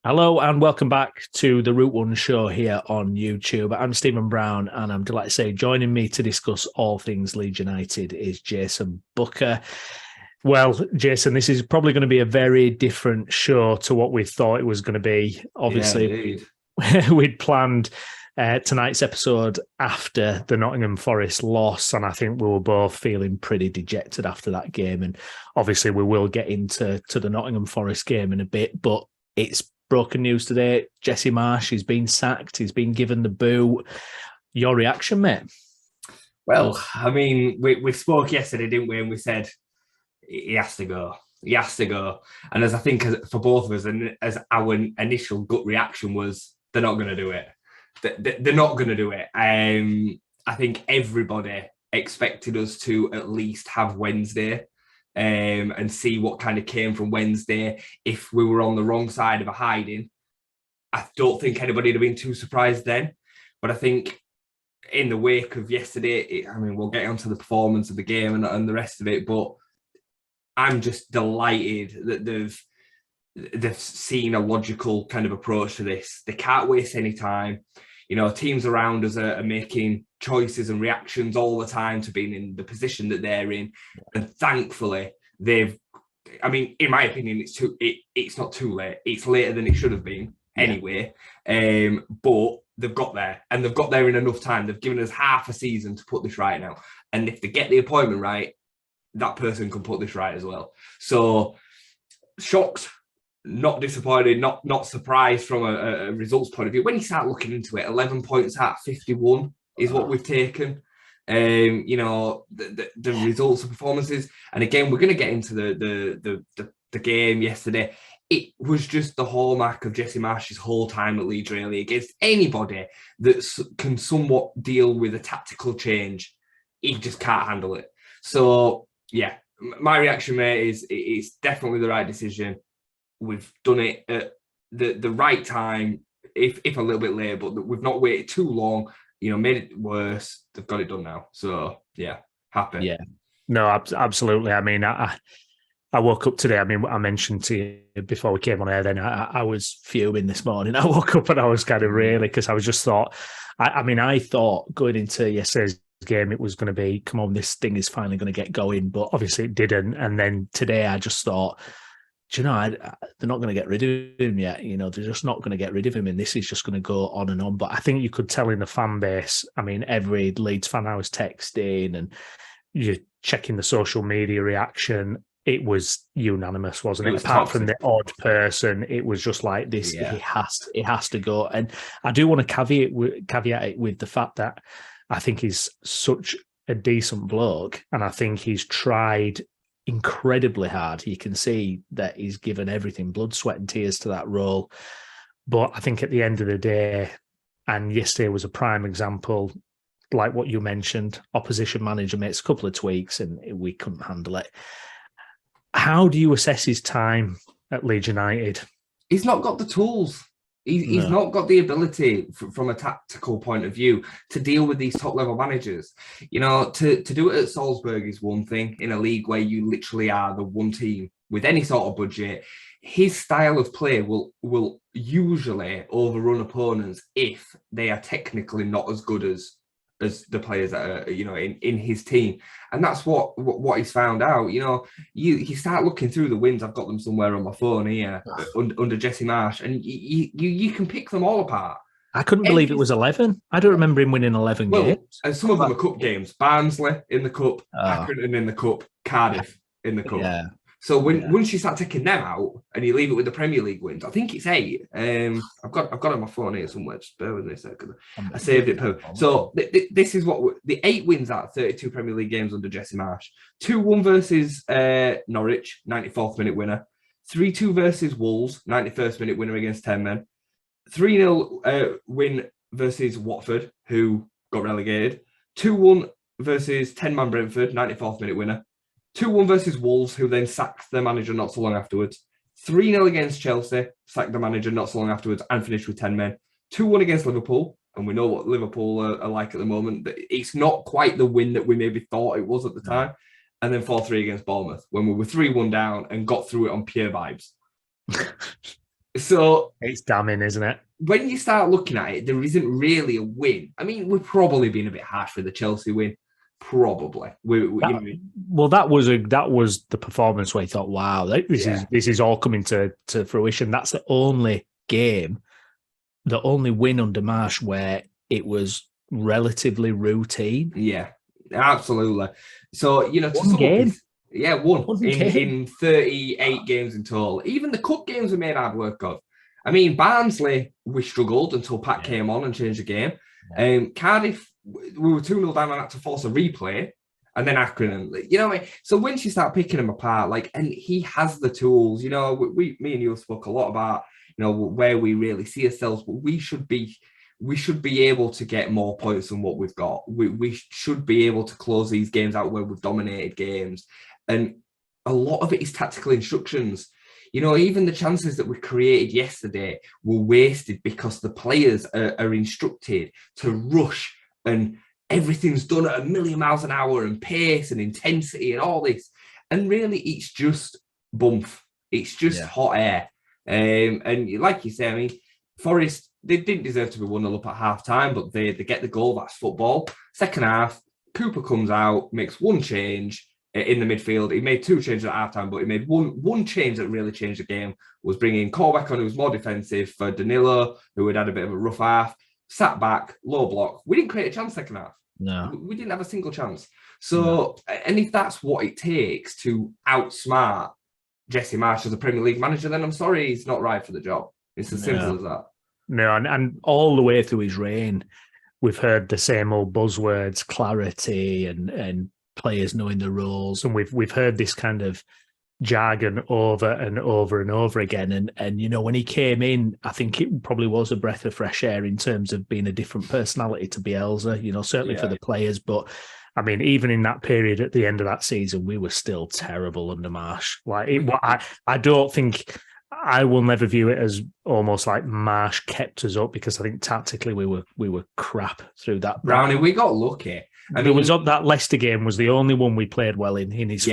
Hello and welcome back to the Route One show here on YouTube. I'm Stephen Browne and I'm delighted to say joining me to discuss all things Leeds United is Jayson Booker. Well, Jayson, this is probably going to be a very different show to what we thought it was going to be. Obviously, we'd planned tonight's episode after the Nottingham Forest loss, and I think we were both feeling pretty dejected after that game. And obviously, we will get into the Nottingham Forest game in a bit, but it's broken news today. Jesse Marsch, he's been sacked. He's been given the boot. Your reaction, mate? Well, I mean, we spoke yesterday, didn't we? And we said he has to go. He has to go. And as I think for both of us, and as our initial gut reaction was, they're not going to do it. They're not going to do it. I think everybody expected us to at least have Wednesday and see what kind of came from Wednesday. If we were on the wrong side of a hiding, I don't think anybody would have been too surprised then. But I think in the wake of yesterday, we'll get onto the performance of the game and the rest of it, but I'm just delighted that they've seen a logical kind of approach to this. They can't waste any time. You know, teams around us are making choices and reactions all the time to being in the position that they're in. And thankfully, in my opinion, it's not too late. It's later than it should have been anyway. But they've got there, and they've got there in enough time. They've given us half a season to put this right now. And if they get the appointment right, that person can put this right as well. So shocked, not disappointed, not surprised from a results point of view. When you start looking into it, 11 points out of 51 is what we've taken. The results of performances. And again, we're going to get into the game yesterday. It was just the hallmark of Jesse Marsch's whole time at Leeds, really. Against anybody that can somewhat deal with a tactical change, he just can't handle it. So, yeah, my reaction, mate, is it's definitely the right decision. We've done it at the right time, if a little bit late, but we've not waited too long, made it worse. They've got it done now. So, yeah, happy. Yeah, no, absolutely. I mean, I woke up today. I mean, I mentioned to you before we came on air, then I was fuming this morning. I woke up and I was kind of really, because I was just thought, I thought going into yesterday's game, it was going to be, come on, this thing is finally going to get going. But obviously it didn't. And then today I just thought, do you know, they're not going to get rid of him yet. They're just not going to get rid of him. And this is just going to go on and on. But I think you could tell in the fan base, I mean, every Leeds fan I was texting and you're checking the social media reaction, it was unanimous, wasn't it? Apart toxic. From the odd person, it was just like this, it has to go. And I do want to caveat it with the fact that I think he's such a decent bloke. And I think he's tried incredibly hard. You can see that he's given everything, blood, sweat and tears to that role. But I think at the end of the day, and yesterday was a prime example, like what you mentioned, opposition manager makes a couple of tweaks and we couldn't handle it. How do you assess his time at Leeds United? He's not got the tools. He's not got the ability from a tactical point of view to deal with these top level managers. To do it at Salzburg is one thing, in a league where you literally are the one team with any sort of budget. His style of play will usually overrun opponents if they are technically not as good as the players that are, in his team. And that's what he's found out. You start looking through the wins. I've got them somewhere on my phone here under Jesse Marsch, and you can pick them all apart. I couldn't believe it was 11. I don't remember him winning 11 games. And some of them are cup games. Barnsley in the cup, Accrington in the cup, Cardiff in the cup. Yeah. So once you start taking them out and you leave it with the Premier League wins, I think it's 8. I've got it on my phone here somewhere. Just bear with me a second. I saved it. So this is what the 8 wins out of 32 Premier League games under Jesse Marsch. 2-1 versus Norwich, 94th minute winner. 3-2 versus Wolves, 91st minute winner against 10 men. 3-0 win versus Watford, who got relegated. 2-1 versus 10-man Brentford, 94th minute winner. 2-1 versus Wolves, who then sacked their manager not so long afterwards. 3-0 against Chelsea, sacked the manager not so long afterwards and finished with 10 men. 2-1 against Liverpool, and we know what Liverpool are like at the moment. It's not quite the win that we maybe thought it was at the time. And then 4-3 against Bournemouth, when we were 3-1 down and got through it on pure vibes. So It's damning, isn't it? when you start looking at it, there isn't really a win. I mean, we've probably been a bit harsh with the Chelsea win. Probably. You know, That was the performance where I thought, wow, this is all coming to fruition. That's the only game, the only win under Marsch where it was relatively routine. Yeah, absolutely. So, you know, to One sum up game. this, yeah, one Game. in 38 games in total. Even the cup games we made hard work of. I mean, Barnsley, we struggled until Pat came on and changed the game. Cardiff, we were 2-0 down and had to force a replay. And then Accrington, you know, so once you start picking him apart, like, and he has the tools, you know, me and you spoke a lot about, you know, where we really see ourselves, but we should be able to get more points than what we've got. We should be able to close these games out where we've dominated games. And a lot of it is tactical instructions. You know, even the chances that we created yesterday were wasted because the players are instructed to rush and everything's done at 1,000,000 miles an hour and pace and intensity and all this. And really, it's just bump. It's just hot air. And like you say, I mean, Forest, they didn't deserve to be 1-0 up at half time, but they get the goal. That's football. Second half, Cooper comes out, makes one change in the midfield. He made 2 changes at half time, but he made one change that really changed the game, was bringing Corbeck on, who was more defensive, for Danilo, who had a bit of a rough half, sat back, low block. We didn't create a chance second half. No. We didn't have a single chance. So, and if that's what it takes to outsmart Jesse Marsch as a Premier League manager, then I'm sorry, he's not right for the job. It's as simple as that. No, and all the way through his reign, we've heard the same old buzzwords, clarity and players knowing the roles. And we've heard this kind of jargon over and over and over again. And you know, when he came in, I think it probably was a breath of fresh air in terms of being a different personality to Bielsa, you know, certainly for the players. But I mean, even in that period at the end of that season, we were still terrible under Marsch. I don't think, I will never view it as almost like Marsch kept us up, because I think tactically we were crap through that. Brownie, we got lucky. I mean, that Leicester game was the only one we played well in his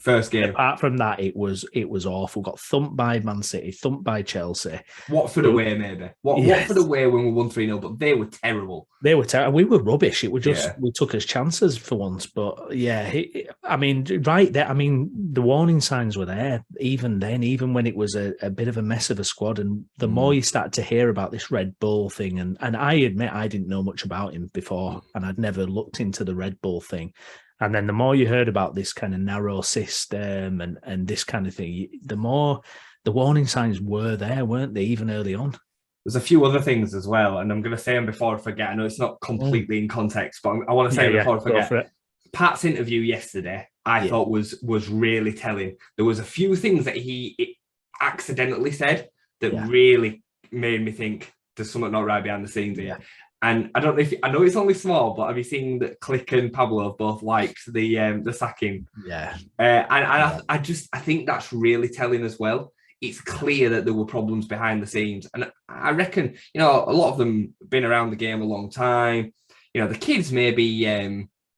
first game. Apart from that, it was awful. Got thumped by Man City, thumped by Chelsea. Watford away, maybe. Watford away when we won 3-0, but they were terrible. They were terrible. We were rubbish. It was just we took us chances for once. But I mean, right there. I mean, the warning signs were there even then, even when it was a bit of a mess of a squad. And the more you started to hear about this Red Bull thing, and I admit I didn't know much about him before, and I'd never looked into the Red Bull thing. And then the more you heard about this kind of narrow system and this kind of thing, the more the warning signs were there, weren't they, even early on? There's a few other things as well, and I'm going to say them before I forget. I know it's not completely in context, but I want to say before I forget. Pat's interview yesterday, I thought was really telling. There was a few things that he accidentally said that really made me think there's something not right behind the scenes here. And I don't know I know it's only small, but have you seen that Click and Pablo both liked the sacking? I think that's really telling as well. It's clear that there were problems behind the scenes. And I reckon, you know, a lot of them been around the game a long time. You know, the kids may be,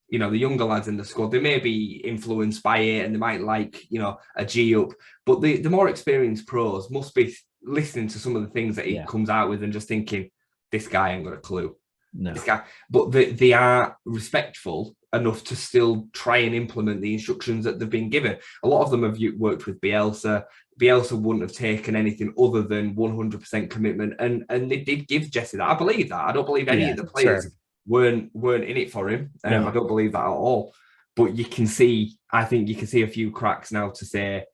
you know, the younger lads in the squad, they may be influenced by it and they might like, you know, a G up. But the more experienced pros must be listening to some of the things that he comes out with and just thinking, this guy ain't got a clue. No. This guy. But they are respectful enough to still try and implement the instructions that they've been given. A lot of them have worked with Bielsa. Bielsa wouldn't have taken anything other than 100% commitment, and they did give Jesse that. I believe that. I don't believe any of the players weren't in it for him. I don't believe that at all. But you can see, I think you can see a few cracks now to say,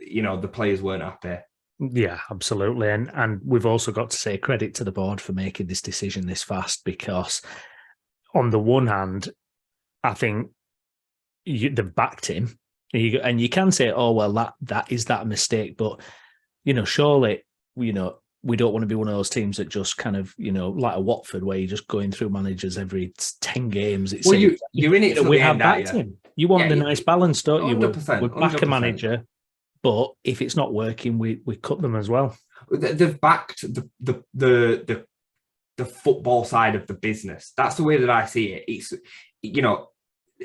you know, the players weren't happy. Yeah, absolutely. And we've also got to say credit to the board for making this decision this fast, because on the one hand, I think they've backed him. And you can say, oh, well, that is that a mistake. But, you know, surely, you know, we don't want to be one of those teams that just kind of, you know, like a Watford, where you're just going through managers every 10 games. Well, you're in it for we the have end, backed him. You want the nice balance, don't you? We back a manager, but if it's not working, we cut them as well. They've backed the football side of the business. That's the way that I see it. It's, you know,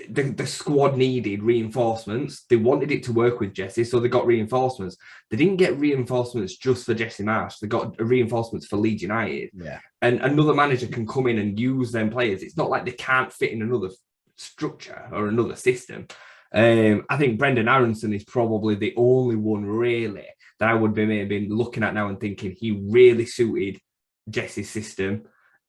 the squad needed reinforcements. They wanted it to work with Jesse, so they got reinforcements. They didn't get reinforcements just for Jesse Marsch. They got reinforcements for Leeds United. Yeah. And another manager can come in and use them players. It's not like they can't fit in another structure or another system. I think Brendan Aronson is probably the only one really that I would be maybe looking at now and thinking he really suited Jesse's system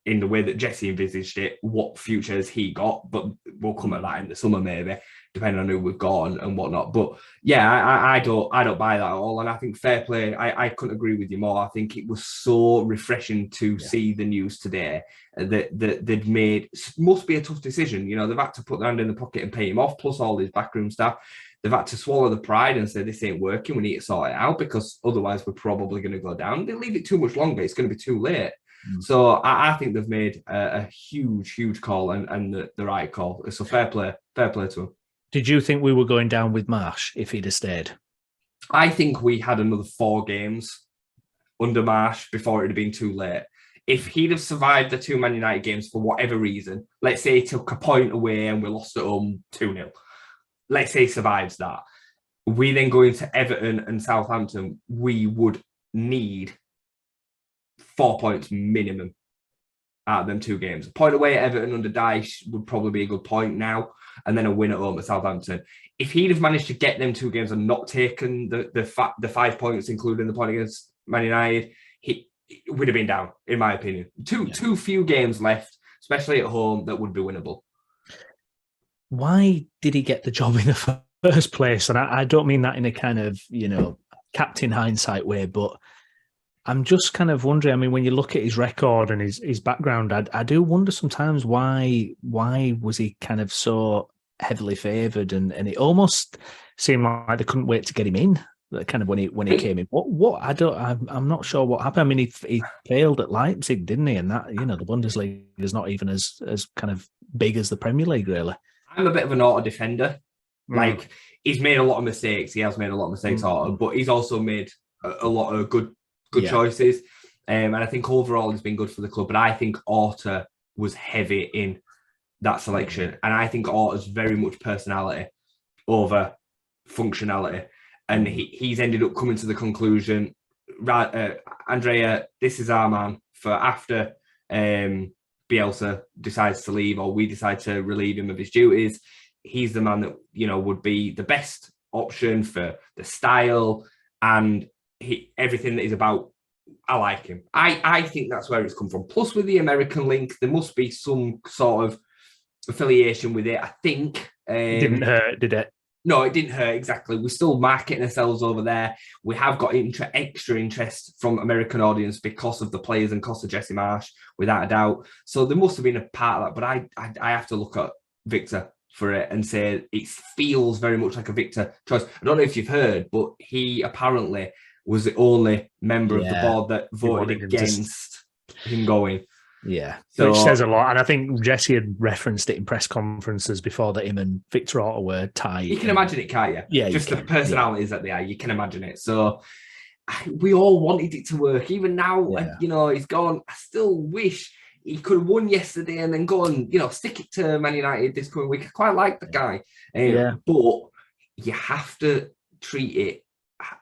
in the way that Jesse envisaged it. What future has he got? But we'll come at that in the summer, maybe, depending on who we've got and whatnot. But yeah, I don't buy that at all. And I think fair play. I couldn't agree with you more. I think it was so refreshing to see the news today that they'd made, must be a tough decision. You know, they've had to put their hand in the pocket and pay him off, plus all his backroom staff. They've had to swallow the pride and say, this ain't working. We need to sort it out because otherwise we're probably going to go down. They leave it too much longer. It's going to be too late. So I think they've made a huge call and the right call. So fair play to them. Did you think we were going down with Marsch if he'd have stayed? I think we had another 4 games under Marsch before it had been too late. If he'd have survived the 2 Man United games for whatever reason, let's say he took a point away and we lost at home 2-0. Let's say he survives that. We then go into Everton and Southampton. We would need 4 points minimum out of them 2 games. A point away at Everton under Dyche would probably be a good point now, and then a win at home at Southampton. If he'd have managed to get them 2 games and not taken the 5 points, including the point against Man United, he would have been down, in my opinion. Too few games left, especially at home, that would be winnable. Why did he get the job in the first place? And I don't mean that in a kind of, captain hindsight way, but I'm just kind of wondering, I mean, when you look at his record and his background, I do wonder sometimes why was he kind of so heavily favoured, and it almost seemed like they couldn't wait to get him in, kind of when he came in. I'm not sure what happened. I mean, he failed at Leipzig, didn't he? And that, the Bundesliga is not even as kind of big as the Premier League, really. I'm a bit of an auto defender. Like, he's made a lot of mistakes. He has made a lot of mistakes, but he's also made a lot of good choices. And I think overall he's been good for the club. But I think Orta was heavy in that selection. And I think Orta's very much personality over functionality. And he's ended up coming to the conclusion, right, Andrea, this is our man for after Bielsa decides to leave, or we decide to relieve him of his duties. He's the man that, would be the best option for the style and everything that is about. I like him. I think that's where it's come from. Plus, with the American link, there must be some sort of affiliation with it. I think it didn't hurt, did it? No, it didn't hurt, exactly. We're still marketing ourselves over there. We have got extra interest from American audience because of the players and cost of Jesse Marsch, without a doubt. So there must have been a part of that. But I have to look at Victor for it and say it feels very much like a Victor choice. I don't know if you've heard, but he apparently was the only member of the board that voted against him going. Yeah, so, which says a lot. And I think Jesse had referenced it in press conferences before that him and Victor Orta were tied. You can imagine it, can't you? Yeah, just the personalities that they are. You can imagine it. So we all wanted it to work. Even now, he's gone. I still wish he could have won yesterday and then go and, stick it to Man United this coming week. I quite like the guy. But you have to treat it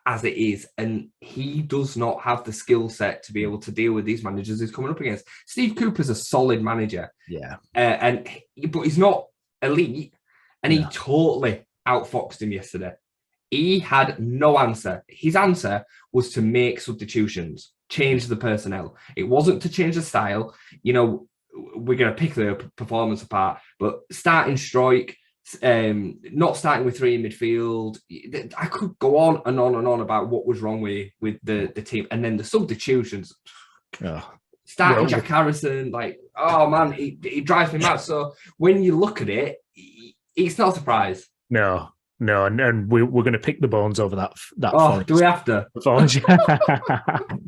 as it is, and he does not have the skill set to be able to deal with these managers he's coming up against. Steve Cooper's a solid manager, but he's not elite, and he totally outfoxed him yesterday. He had no answer. His answer was to make substitutions, change the personnel. It wasn't to change the style. We're going to pick the performance apart, but starting Struijk, not starting with 3 in midfield. I could go on and on and on about what was wrong with the team, and then the substitutions. Starting Jack Harrison, oh man, he drives me mad. So when you look at it, it's not a surprise. No, and we're going to pick the bones over that. Oh, do we have to?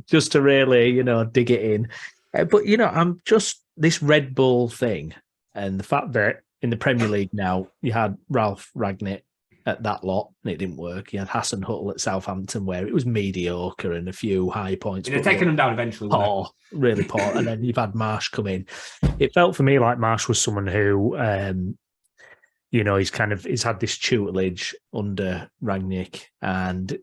Just to really, dig it in. But I'm just this Red Bull thing, and the fact that in the Premier League now, you had Ralph Rangnick at that lot, and it didn't work. You had Hassan Huttle at Southampton, where it was mediocre and a few high points. They're taking them down eventually. Really poor. And then you've had Marsch come in. It felt for me like Marsch was someone who he's had this tutelage under Rangnick, and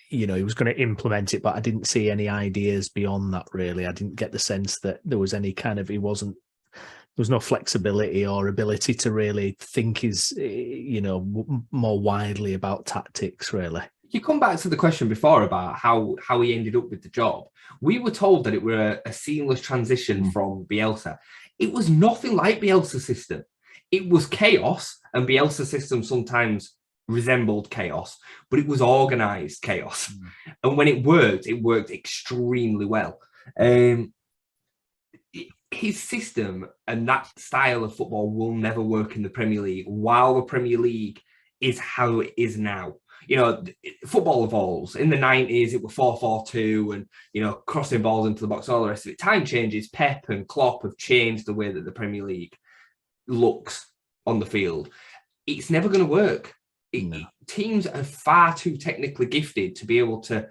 he was going to implement it, but I didn't see any ideas beyond that, really. I didn't get the sense that there was any kind of, there was no flexibility or ability to really think more widely about tactics, really. You come back to the question before about how he ended up with the job. We were told that it were a seamless transition from Bielsa. It was nothing like Bielsa's system. It was chaos, and Bielsa's system sometimes resembled chaos, but it was organised chaos. And when it worked extremely well. His system and that style of football will never work in the Premier League, while the Premier League is how it is now. Football evolves. In the 90s, it was 4-4-2 and, crossing balls into the box, all the rest of it. Time changes. Pep and Klopp have changed the way that the Premier League looks on the field. It's never going to work. Teams are far too technically gifted to be able to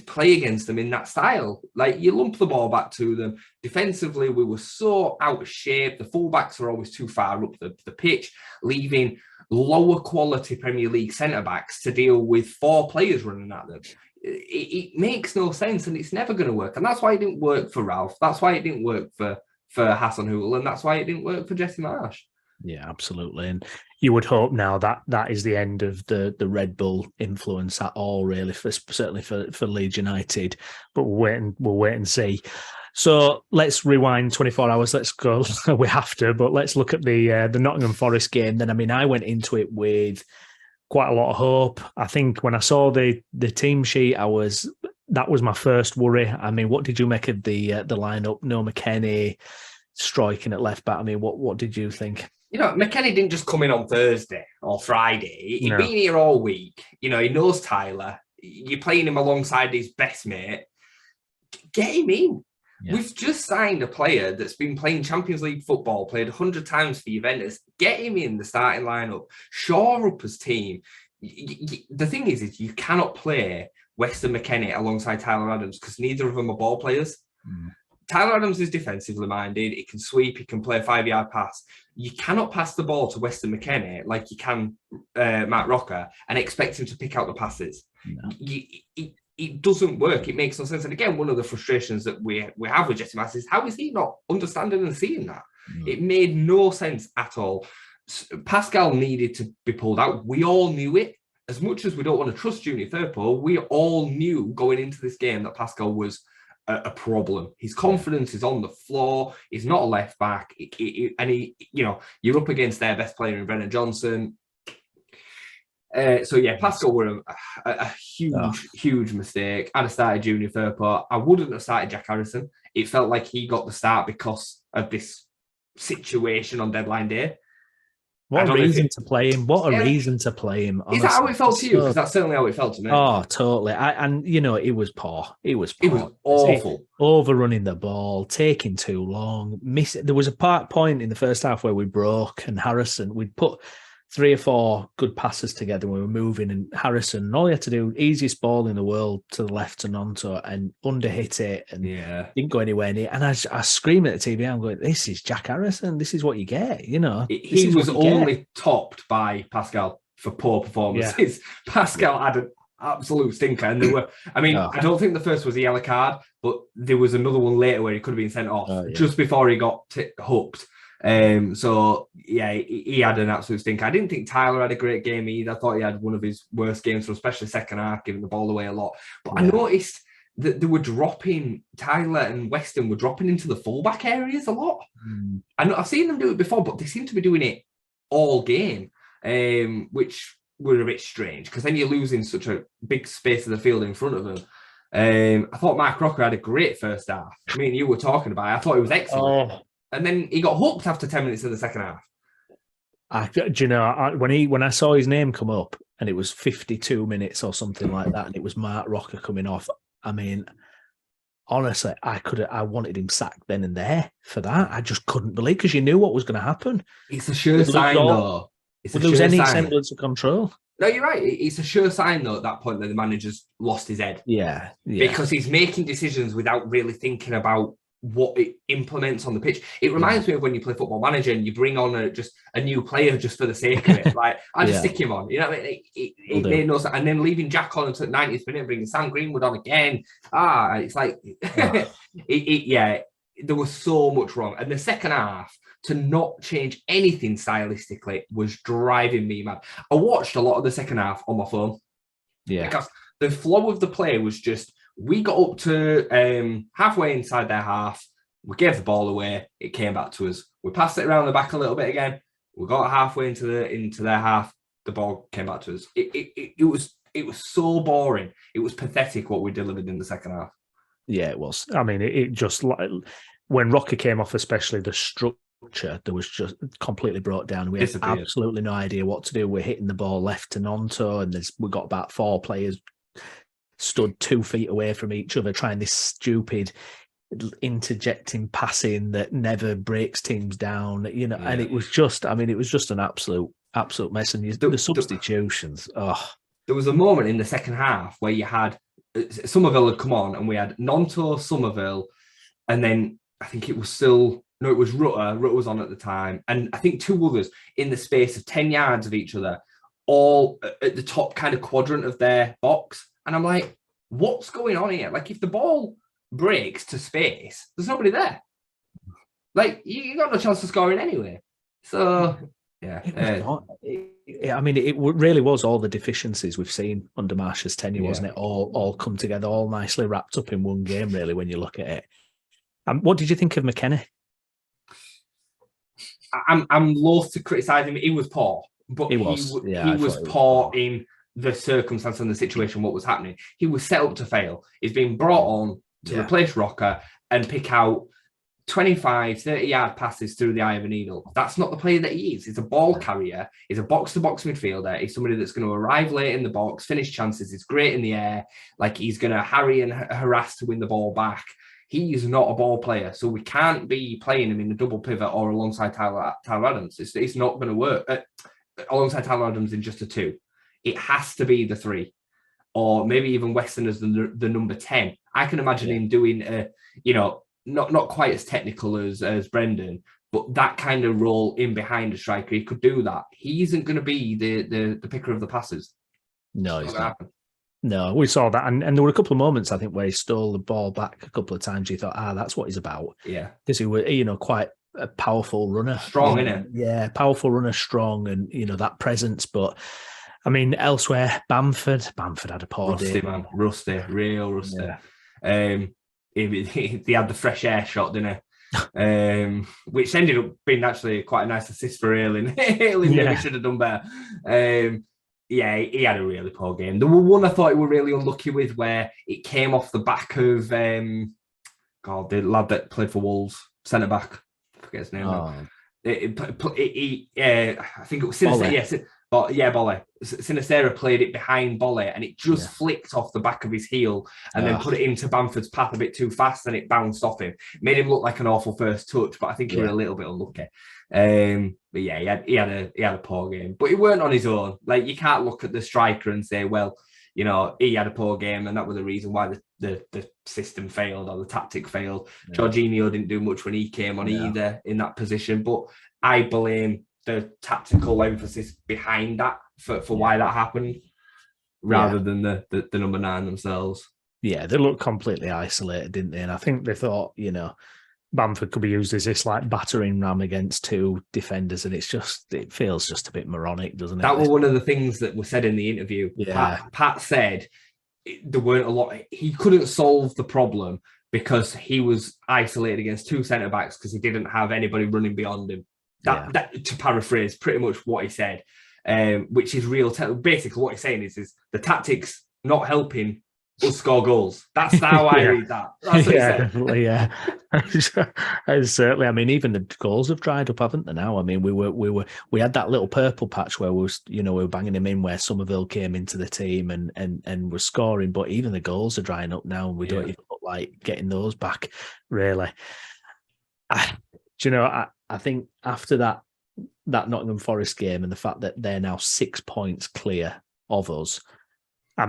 play against them in that style. Like, you lump the ball back to them. Defensively, we were so out of shape. The fullbacks are always too far up the pitch, leaving lower quality Premier League centre-backs to deal with 4 players running at them. It makes no sense, and it's never going to work. And that's why it didn't work for Ralph. That's why it didn't work for Hasenhüttl, and that's why it didn't work for Jesse Marsch. Yeah, absolutely. And you would hope now that is the end of the Red Bull influence at all, really, certainly for Leeds United. But we'll wait and see. So let's rewind 24 hours. Let's go. We have to, but let's look at the Nottingham Forest game. Then, I went into it with quite a lot of hope. I think when I saw the team sheet, that was my first worry. What did you make of the lineup? No McKennie striking at left back. What did you think? McKennie didn't just come in on Thursday or Friday. He'd been here all week. He knows Tyler. You're playing him alongside his best mate. Get him in. Yeah. We've just signed a player that's been playing Champions League football, played 100 times for Juventus. Get him in the starting lineup. Shore up his team. The thing is you cannot play Weston McKennie alongside Tyler Adams because neither of them are ball players. Tyler Adams is defensively minded. He can sweep. He can play a 5-yard pass. You cannot pass the ball to Weston McKennie like you can Matt Rocker and expect him to pick out the passes. No. It doesn't work. It makes no sense. And again, one of the frustrations that we have with Jesse Marsch is how is he not understanding and seeing that? It made no sense at all. Pascal needed to be pulled out. We all knew it. As much as we don't want to trust Junior Firpo, we all knew going into this game that Pascal was a problem. His confidence is on the floor. He's not a left back. And you're up against their best player in Brennan Johnson. Pascal were a huge mistake. I'd have started Junior Firpo. I wouldn't have started Jack Harrison. It felt like he got the start because of this situation on deadline day. What a reason to play him. What a reason to play him. Honestly. Is that how it felt to you? Because that's certainly how it felt to me. Oh, totally. It was poor. It was awful. Overrunning the ball, taking too long. There was a point in the first half where we broke, and Harrison, we'd put 3 or 4 good passes together when we were moving, and Harrison, all he had to do, easiest ball in the world to the left to Nonto, and underhit it and didn't go anywhere near. And I screamed at the TV, I'm going, this is Jack Harrison. This is what you get, He was only topped by Pascal for poor performances. Yeah. Pascal had an absolute stinker. And there were, I don't think the first was a yellow card, but there was another one later where he could have been sent off just before he got hooked. He had an absolute stink. I didn't think Tyler had a great game either. I thought he had one of his worst games, especially second half, giving the ball away a lot. But I noticed that they were dropping, Tyler and Weston were dropping into the fullback areas a lot. I've seen them do it before, but they seem to be doing it all game, which were a bit strange because then you're losing such a big space of the field in front of them. I thought Mark Rocker had a great first half. Me and you were talking about it. I thought he was excellent. And then he got hooked after 10 minutes of the second half. When I saw his name come up and it was 52 minutes or something like that, and it was Mark Rocker coming off, honestly, I wanted him sacked then and there for that. I just couldn't believe, because you knew what was going to happen. It's a sure sign, though. There was any semblance of control. No, you're right. It's a sure sign, though, at that point that the manager's lost his head. Yeah. Because he's making decisions without really thinking about what it implements on the pitch. It reminds me of when you play Football Manager and you bring on just a new player just for the sake of it. Like, I just stick him on. You know, it made no sense. And then leaving Jack on until the 90th minute, bringing Sam Greenwood on again. It's like, there was so much wrong. And the second half, to not change anything stylistically, was driving me mad. I watched a lot of the second half on my phone. Yeah. Because the flow of the play was just, we got up to halfway inside their half. We gave the ball away. It came back to us. We passed it around the back a little bit again. We got halfway into their half. The ball came back to us. It was so boring. It was pathetic what we delivered in the second half. Yeah, it was. I mean, it just, like, when Rocker came off, especially the structure, there was just completely brought down. We had absolutely no idea what to do. We're hitting the ball left to Nonto, and we got about 4 players stood 2 feet away from each other, trying this stupid interjecting passing that never breaks teams down, you know. And it was just, I mean, it was just an absolute mess. And the substitutions. There was a moment in the second half where you had Somerville had come on, and we had Nonto, Somerville, and then I think it was still, no, it was Rutter. Rutter was on at the time, and I think 2 others in the space of 10 yards of each other, all at the top kind of quadrant of their box. And I'm like, what's going on here? Like, if the ball breaks to space, there's nobody there. Like, you got no chance of scoring anyway. So, yeah. I mean, it really was all the deficiencies we've seen under Marsch's tenure, wasn't it? All come together, all nicely wrapped up in one game, really, when you look at it. What did you think of McKenna? I'm loath to criticise him. He was poor. But he was poor in the circumstance and the situation, what was happening. He was set up to fail. He's been brought on to replace Rocker and pick out 25, 30-yard passes through the eye of a needle. That's not the player that he is. He's a ball carrier. He's a box-to-box midfielder. He's somebody that's going to arrive late in the box, finish chances. He's great in the air. Like, he's going to harry and harass to win the ball back. He is not a ball player, so we can't be playing him in a double pivot or alongside Tyler Adams. It's not going to work. Alongside Tyler Adams in just a 2. It has to be the 3, or maybe even Weston as the number 10. I can imagine him doing not quite as technical as Brendan, but that kind of role in behind a striker. He could do that. He isn't going to be the picker of the passes. No, he's not. No, we saw that, and there were a couple of moments, I think, where he stole the ball back a couple of times. You thought, that's what he's about. Yeah, because he was, quite a powerful runner, strong, isn't it? Yeah, powerful runner, strong, and that presence. But I mean, elsewhere, Bamford had a poor day, man, real rusty. Yeah. He had the fresh air shot, didn't he? Which ended up being actually quite a nice assist for Ayling. Ayling maybe should have done better. He had a really poor game. There were one I thought he were really unlucky with, where it came off the back of the lad that played for Wolves, centre back. I forget his name now. I think it was Sinisterra. Bolle. Sinisterra played it behind Bolle, and it just flicked off the back of his heel and then put it into Bamford's path a bit too fast, and it bounced off him. Made him look like an awful first touch, but I think he was a little bit unlucky. But he had a poor game, but he weren't on his own. Like, you can't look at the striker and say, well, he had a poor game and that was the reason why the system failed or the tactic failed. Jorginho didn't do much when he came on either in that position, but I blame the tactical emphasis behind that for why that happened, rather than the number 9 themselves. Yeah, they looked completely isolated, didn't they? And I think they thought, Bamford could be used as this like battering ram against 2 defenders, and it feels just a bit moronic, doesn't it? That was one of the things that was said in the interview. Yeah. Pat said there weren't a lot. He couldn't solve the problem because he was isolated against 2 centre backs because he didn't have anybody running beyond him. That to paraphrase, pretty much what he said, which is real. Basically, what he's saying is the tactics not helping us score goals. That's how I read that. That's what he said. Definitely, yeah. Certainly. I mean, even the goals have dried up, haven't they? Now, I mean, we had that little purple patch where we were banging him in, where Somerville came into the team and was scoring, but even the goals are drying up now, and we don't even look like getting those back. Really, I think after that Nottingham Forest game and the fact that they're now 6 points clear of us, I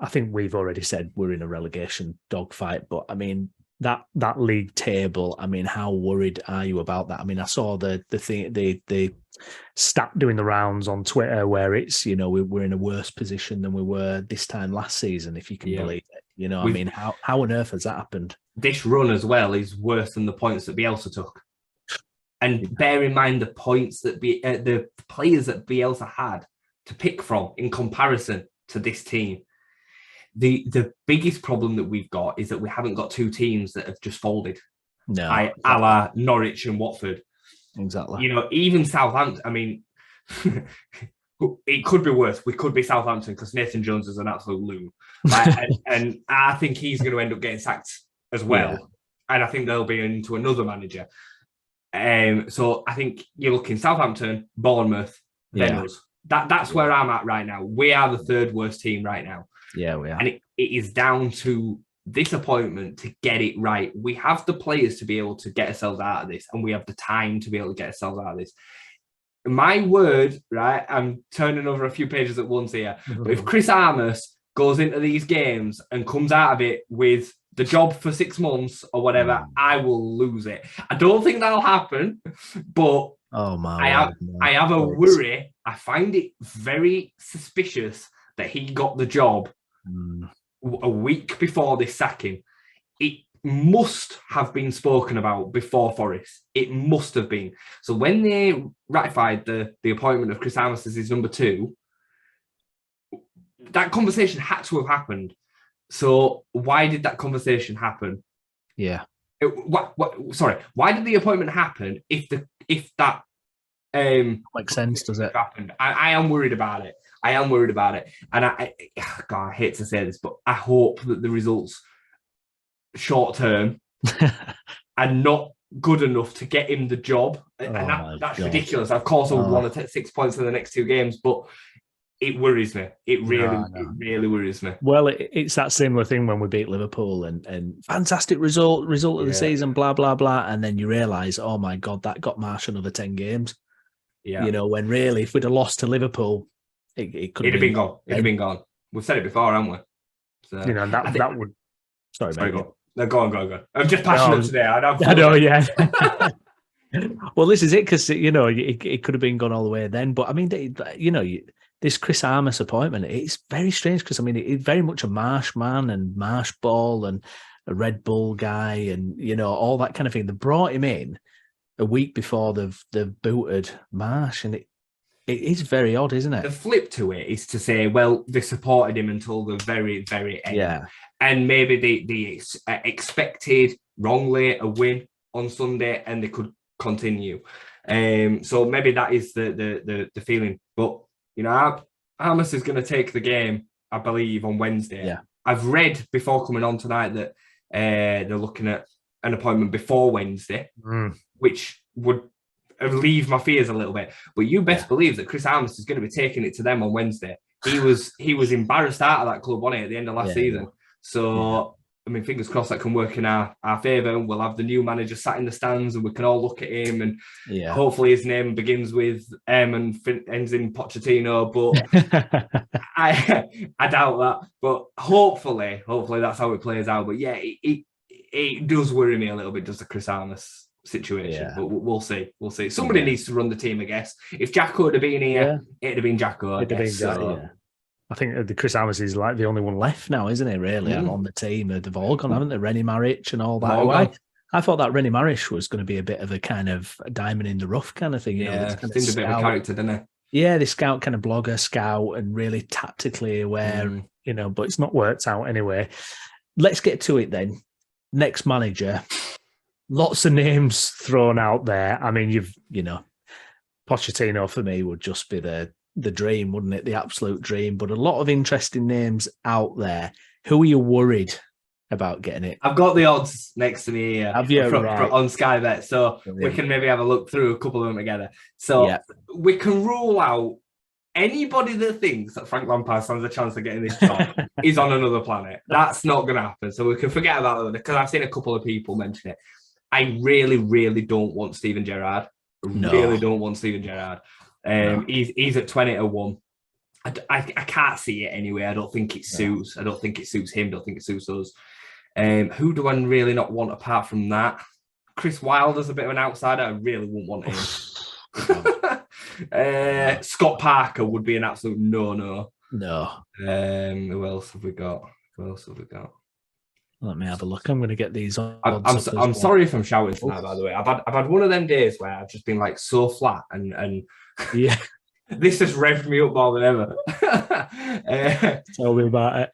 think we've already said we're in a relegation dogfight, but I mean, that league table. I mean, how worried are you about that? I mean, I saw the thing, the stat doing the rounds on Twitter where it's, we're in a worse position than we were this time last season, if you can believe it. I mean, how on earth has that happened? This run as well is worse than the points that Bielsa took. And bear in mind the points that the players that Bielsa had to pick from in comparison to this team. The biggest problem that we've got is that we haven't got two teams that have just folded. No, a la Norwich and Watford. Exactly. Even Southampton. I mean, it could be worse. We could be Southampton because Nathan Jones is an absolute loon, and I think he's going to end up getting sacked as well. Yeah. And I think they'll be into another manager. So I think you're looking Southampton, Bournemouth, then us. That's where I'm at right now. We are the third worst team right now. Yeah, we are. And it is down to this appointment to get it right. We have the players to be able to get ourselves out of this, and we have the time to be able to get ourselves out of this. My word, right? I'm turning over a few pages at once here. But if Chris Armas goes into these games and comes out of it with the job for 6 months or whatever, I will lose it. I don't think that'll happen, but I have a worry. I find it very suspicious that he got the job a week before this sacking. It must have been spoken about before Forest. It must have been. So when they ratified the appointment of Chris Armas as his number 2, that conversation had to have happened. So why did that conversation happen? Yeah. Why did the appointment happen if that makes sense, does it? Happened? I am worried about it. And I hate to say this, but I hope that the results short term are not good enough to get him the job. And that's ridiculous. Of course, I would want to take 6 points in the next 2 games, but it worries me. It really worries me. Well, it's that similar thing when we beat Liverpool and fantastic result of the season, blah, blah, blah. And then you realise, oh my God, that got Marsh another 10 games. Yeah. When really, if we'd have lost to Liverpool, it could have been gone. It'd have been gone. We've said it before, haven't we? So, that would... Sorry, mate. No, go on. I'm just passionate today. I know, yeah. Well, this is it, because, it could have been gone all the way then. But, I mean, this Chris Armas appointment, it's very strange because, I mean, it's very much a Marsh man and Marsh ball and a Red Bull guy and, all that kind of thing. They brought him in a week before they've booted Marsh, and it is very odd, isn't it? The flip to it is to say, well, they supported him until the very, very end. Yeah. And maybe they expected wrongly a win on Sunday and they could continue. So maybe that is the feeling. But, Armas is going to take the game, I believe, on Wednesday. Yeah. I've read before coming on tonight that they're looking at an appointment before Wednesday, which would relieve my fears a little bit. But you best believe that Chris Armas is going to be taking it to them on Wednesday. He was embarrassed out of that club, wasn't he, at the end of last season? So, I mean, fingers crossed that can work in our favour. We'll have the new manager sat in the stands and we can all look at him, and hopefully his name begins with M and ends in Pochettino, but I doubt that. But hopefully that's how it plays out. But yeah, it does worry me a little bit, just the Chris Armas situation, but we'll see. Somebody needs to run the team, I guess. If Jacko had been here, it'd have been Jacko, I guess. I think the Chris Armas is like the only one left now, isn't he, really, on the team? They've all gone, haven't they? Rennie Marich and all that. I thought that Rennie Marich was going to be a bit of a kind of diamond in the rough kind of thing. Seemed a bit of a character, didn't it? Yeah, the scout kind of blogger, scout, and really tactically aware, but it's not worked out anyway. Let's get to it then. Next manager. Lots of names thrown out there. I mean, Pochettino for me would just be the dream, wouldn't it? The absolute dream. But a lot of interesting names out there. Who are you worried about getting it? I've got the odds next to me here. Have you? Right. On Sky Bet, so we can maybe have a look through a couple of them together. So we can rule out anybody that thinks that Frank Lampard stands a chance of getting this job is on another planet. That's not going to happen. So we can forget about that, because I've seen a couple of people mention it. I really, really don't want Steven Gerrard. Really don't want Steven Gerrard. He's at 20-1. I can't see it anyway. I don't think it suits. I don't think it suits him. I don't think it suits us. Who do I really not want apart from that? Chris Wilder's a bit of an outsider. I really wouldn't want him. Scott Parker would be an absolute no-no. No. Who else have we got? Let me have a look. I'm going to get these on. I'm sorry if I'm shouting tonight, by the way. I've had one of them days where I've just been like so flat and yeah, this has revved me up more than ever. Tell me about it.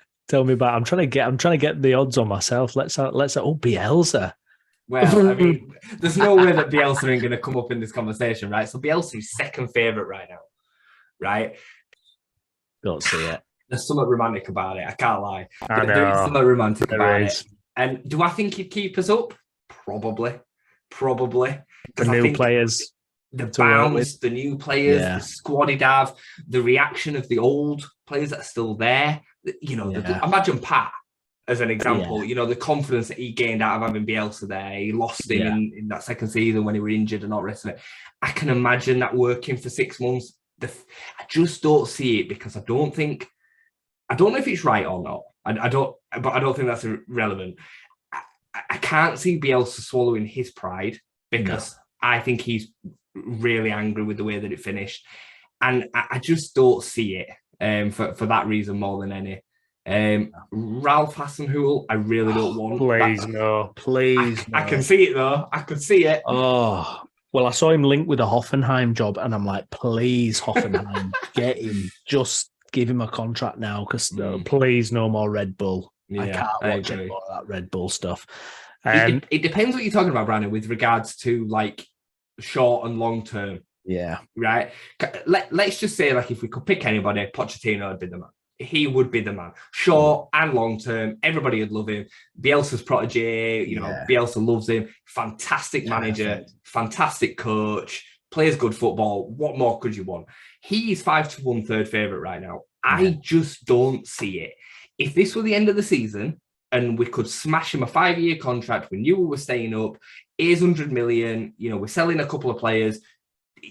I'm trying to get the odds on myself. Oh, Bielsa. Well, I mean, there's no way that Bielsa ain't going to come up in this conversation, right? So Bielsa's second favourite right now, right? Don't see it. There's something romantic about it. I can't lie. I know. There is something romantic about is. it. And do I think he'd keep us up? Probably. The new players. The bounce, the new players, the squad he'd have, the reaction of the old players that are still there. Imagine Pat as an example. Yeah. The confidence that he gained out of having Bielsa there. He lost him in that second season when he were injured and all the rest of it. I can imagine that working for 6 months. I just don't see it because I don't know if it's right or not. I don't think that's relevant. I can't see Bielsa swallowing his pride because I think he's really angry with the way that it finished. And I just don't see it for that reason more than any. Ralph Hasenhüttl, I really don't want. Please, no. I can see it though. I could see it. Oh, well, I saw him linked with a Hoffenheim job and I'm like, please, Hoffenheim, get him. Just give him a contract now because please, no more Red Bull. Yeah, I can't watch any more of that Red Bull stuff. It depends what you're talking about, Browne, with regards to like short and long term. Yeah. Right. Let's just say, like, if we could pick anybody, Pochettino would be the man. He would be the man. Short and long term, everybody would love him. Bielsa's protege, Bielsa loves him. Fantastic manager, fantastic coach, plays good football. What more could you want? He's 5-1 third favourite right now. I just don't see it. If this were the end of the season and we could smash him a 5-year contract, we knew we were staying up, here's 100 million, we're selling a couple of players,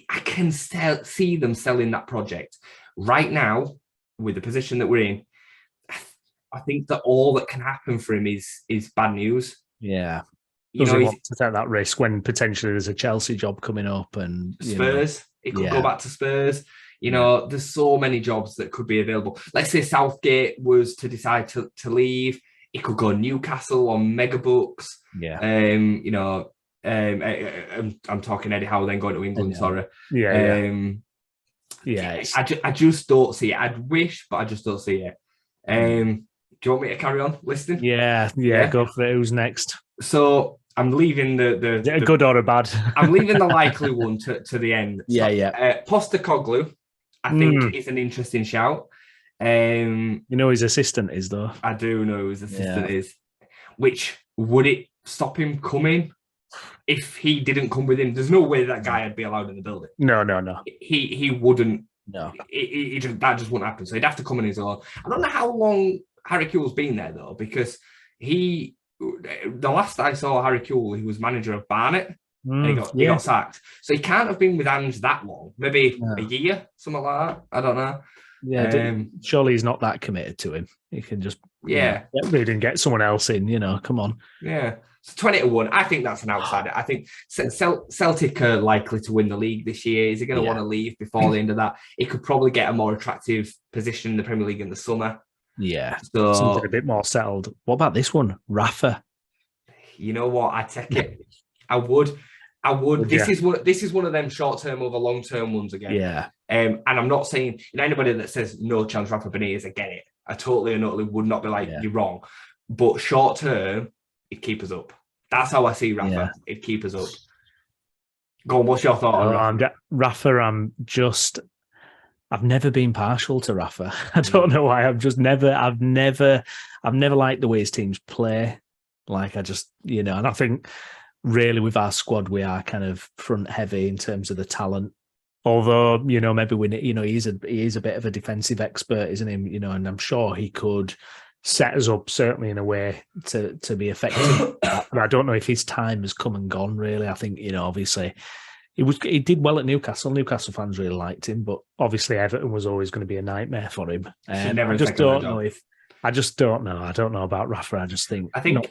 I can see them selling that project. Right now, with the position that we're in, I think that all that can happen for him is bad news. Yeah. Does he want to take that risk when potentially there's a Chelsea job coming up and Spurs? He could go back to Spurs. There's so many jobs that could be available. Let's say Southgate was to decide to leave. He could go Newcastle on mega bucks. Yeah. I'm talking Eddie Howe then going to England. Sorry. I just don't see it. I'd wish, but I just don't see it. Do you want me to carry on listening? Yeah. Go for it. Who's next? So I'm leaving the good or a bad. I'm leaving the likely one to the end. Postecoglou, I think is an interesting shout. His assistant is though. I do know who his assistant is. Which would it stop him coming? If he didn't come with him, there's no way that guy would be allowed in the building. No. He wouldn't. No. That just wouldn't happen. So he'd have to come on his own. I don't know how long Harry Kewell's been there though, because the last I saw Harry Kewell, he was manager of Barnet. And he got sacked. So he can't have been with Ange that long. Maybe a year, something like that. I don't know. Yeah, surely he's not that committed to him. He can just get rid and get someone else in. Come on. Yeah. So 20-1. I think that's an outsider. I think Celtic are likely to win the league this year. Is he going to want to leave before the end of that? He could probably get a more attractive position in the Premier League in the summer. Yeah. So something a bit more settled. What about this one, Rafa? You know what? I take it. I would. This is one of them short-term over long-term ones again. Yeah. And I'm not saying anybody that says no chance Rafa Benitez, I get it. I totally and utterly would not be like, you're wrong. But short-term, it'd keep us up. That's how I see Rafa. Yeah. It'd keep us up. Go on, what's your thought on Rafa? I've never been partial to Rafa. I don't know why. I've never liked the way his teams play. Like, and I think really with our squad, we are kind of front heavy in terms of the talent. Although, maybe he is a bit of a defensive expert, isn't he? And I'm sure he could set us up certainly in a way to be effective. But I don't know if his time has come and gone, really. I think, obviously he did well at Newcastle. Newcastle fans really liked him, but obviously Everton was always going to be a nightmare for him. I just don't know I just don't know. I don't know about Rafa. I just think I think